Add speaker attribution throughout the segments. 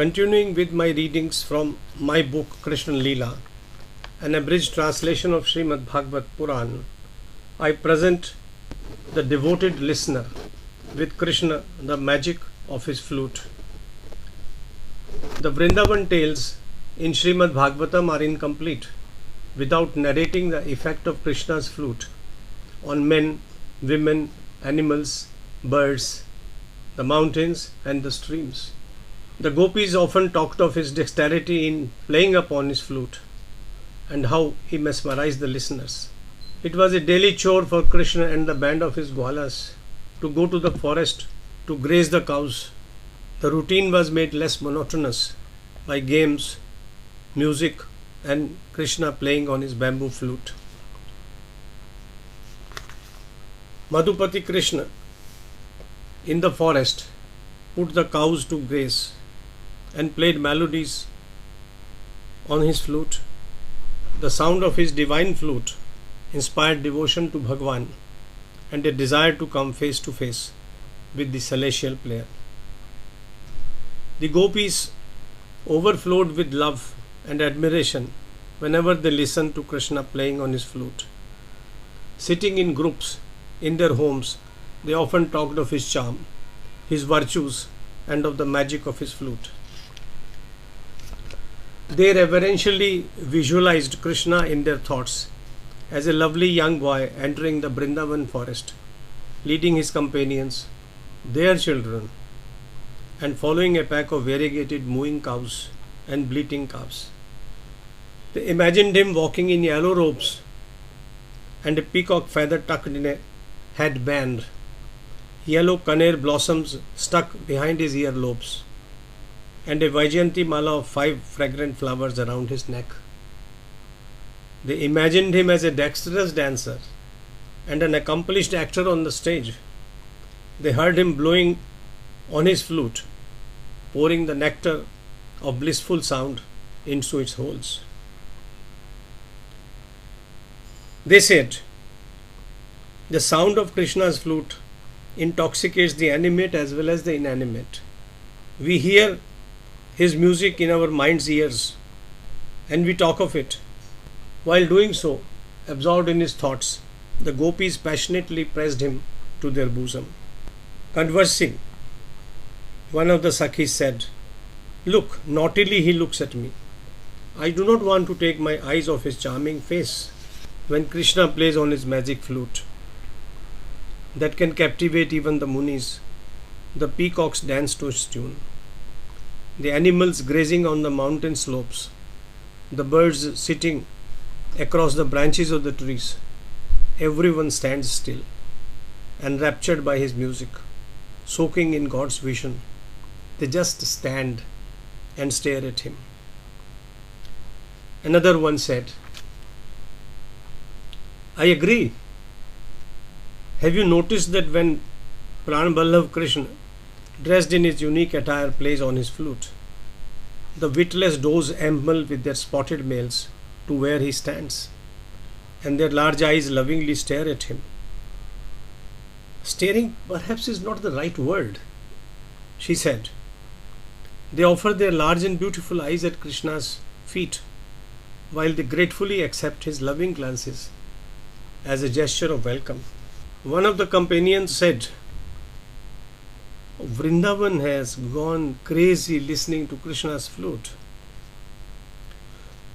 Speaker 1: Continuing with my readings from my book Krishna Leela, an abridged translation of Srimad Bhagavad Puran, I present the devoted listener with Krishna the magic of his flute. The Vrindavan tales in Srimad Bhagavatam are incomplete without narrating the effect of Krishna's flute on men, women, animals, birds, the mountains and the streams. The gopis often talked of his dexterity in playing upon his flute and how he mesmerized the listeners. It was a daily chore for Krishna and the band of his gwalas to go to the forest to graze the cows. The routine was made less monotonous by games, music and Krishna playing on his bamboo flute. Madhupati Krishna in the forest put the cows to graze and played melodies on his flute. The sound of his divine flute inspired devotion to Bhagwan and a desire to come face to face with the celestial player. The gopis overflowed with love and admiration whenever they listened to Krishna playing on his flute. Sitting in groups in their homes, they often talked of his charm, his virtues, and of the magic of his flute. They reverentially visualized Krishna in their thoughts as a lovely young boy entering the Vrindavan forest, leading his companions, their children, and following a pack of variegated mooing cows and bleating calves. They imagined him walking in yellow robes and a peacock feather tucked in a headband, yellow kaner blossoms stuck behind his earlobes, and a Vaijayanti mala of 5 fragrant flowers around his neck. They imagined him as a dexterous dancer and an accomplished actor on the stage. They heard him blowing on his flute, pouring the nectar of blissful sound into its holes. They said, the sound of Krishna's flute intoxicates the animate as well as the inanimate. We hear his music in our mind's ears and we talk of it. While doing so, absorbed in his thoughts, the gopis passionately pressed him to their bosom. Conversing, one of the Sakhis said, "Look, naughtily he looks at me. I do not want to take my eyes off his charming face when Krishna plays on his magic flute that can captivate even the munis. The peacocks dance to his tune. The animals grazing on the mountain slopes, the birds sitting across the branches of the trees, everyone stands still, enraptured by his music, soaking in God's vision. They just stand and stare at him." Another one said, "I agree. Have you noticed that when Pran Ballabh Krishna, dressed in his unique attire, plays on his flute, the witless does amble with their spotted males to where he stands, and their large eyes lovingly stare at him." "Staring perhaps is not the right word," she said. "They offer their large and beautiful eyes at Krishna's feet, while they gratefully accept his loving glances as a gesture of welcome." One of the companions said, "Vrindavan has gone crazy listening to Krishna's flute.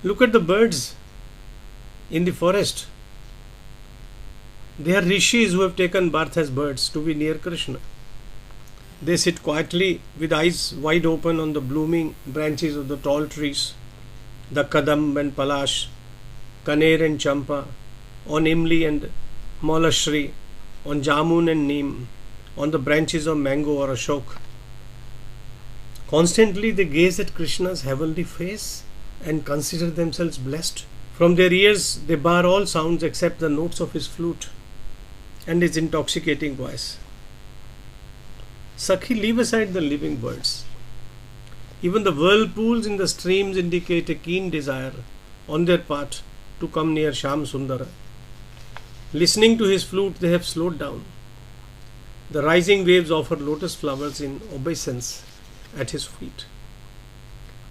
Speaker 1: Look at the birds in the forest. They are rishis who have taken birth as birds to be near Krishna. They sit quietly with eyes wide open on the blooming branches of the tall trees, the kadam and palash, kaner and champa, on imli and molashri, on jamun and neem, on the branches of mango or ashok. Constantly they gaze at Krishna's heavenly face and consider themselves blessed. From their ears they bar all sounds except the notes of his flute and his intoxicating voice. Sakhi, leave aside the living birds. Even the whirlpools in the streams indicate a keen desire on their part to come near Sham Sundara. Listening to his flute, they have slowed down. The rising waves offer lotus flowers in obeisance at his feet.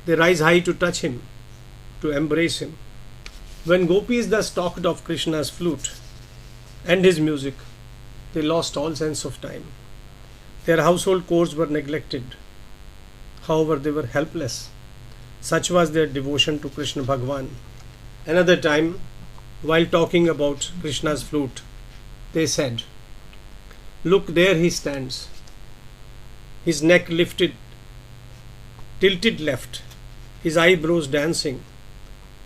Speaker 1: They rise high to touch him, to embrace him. When gopis thus talked of Krishna's flute and his music, they lost all sense of time. Their household chores were neglected. However, they were helpless. Such was their devotion to Krishna Bhagwan. Another time, while talking about Krishna's flute, they said, "Look, there he stands, his neck lifted, tilted left, his eyebrows dancing.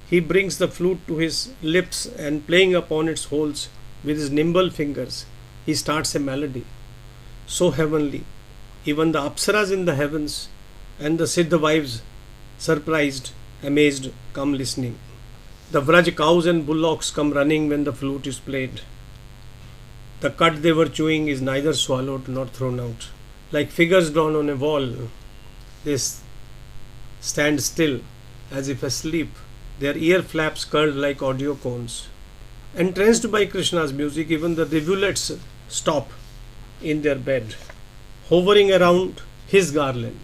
Speaker 1: He brings the flute to his lips and playing upon its holes with his nimble fingers, he starts a melody so heavenly. Even the apsaras in the heavens and the Siddha wives, surprised, amazed, come listening. The Vraj cows and bullocks come running when the flute is played. The cud they were chewing is neither swallowed nor thrown out. Like figures drawn on a wall, they stand still as if asleep, their ear flaps curled like audio cones. Entranced by Krishna's music, even the rivulets stop in their bed, hovering around his garland.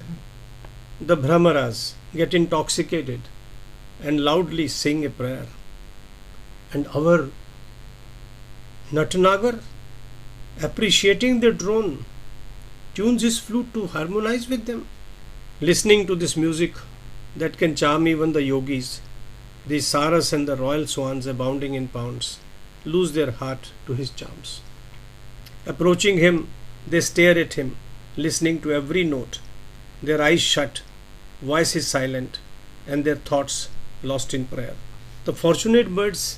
Speaker 1: The Brahmaras get intoxicated and loudly sing a prayer. And our Natanagar, appreciating their drone, tunes his flute to harmonize with them. Listening to this music that can charm even the yogis, the saras and the royal swans abounding in pounds lose their heart to his charms. Approaching him, they stare at him, listening to every note, their eyes shut, voice is silent, and their thoughts lost in prayer. The fortunate birds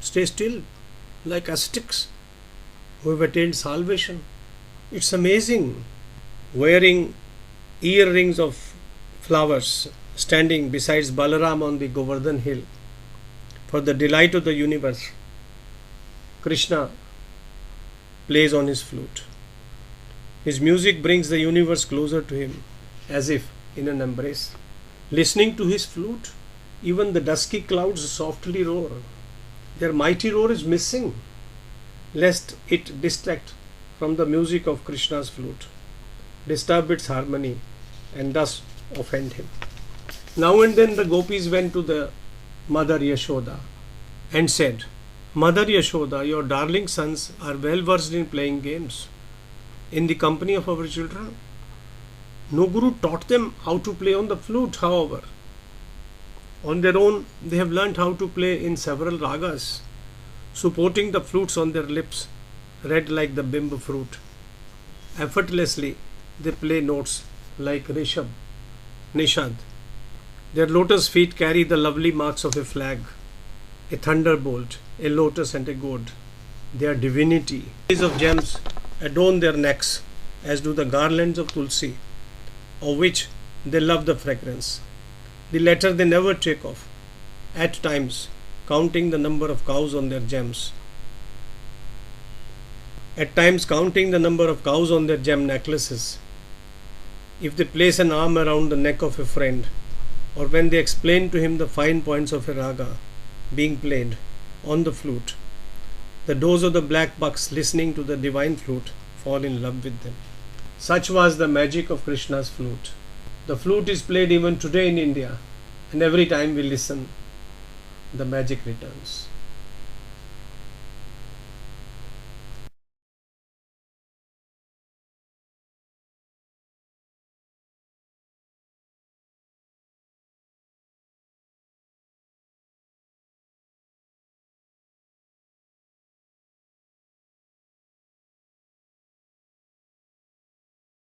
Speaker 1: stay still like ascetics who have attained salvation. It's amazing. Wearing earrings of flowers, standing beside Balaram on the Govardhan hill, for the delight of the universe, Krishna plays on his flute. His music brings the universe closer to him, as if in an embrace. Listening to his flute, even the dusky clouds softly roar. Their mighty roar is missing, lest it distract from the music of Krishna's flute, disturb its harmony, and thus offend him. Now and then the gopis went to the mother Yashoda and said, "Mother Yashoda, your darling sons are well versed in playing games in the company of our children. No guru taught them how to play on the flute, however. On their own, they have learnt how to play in several ragas, supporting the flutes on their lips, red like the bimb fruit. Effortlessly, they play notes like Rishab, Nishad. Their lotus feet carry the lovely marks of a flag, a thunderbolt, a lotus and a gourd. Their divinity. Trees of gems adorn their necks, as do the garlands of tulsi, of which they love the fragrance. The latter they never take off, at times counting the number of cows on their gems. At times counting the number of cows on their gem necklaces. If they place an arm around the neck of a friend, or when they explain to him the fine points of a raga being played on the flute, the does of the black bucks listening to the divine flute fall in love with them." Such was the magic of Krishna's flute. The flute is played even today in India, and every time we listen, the magic returns.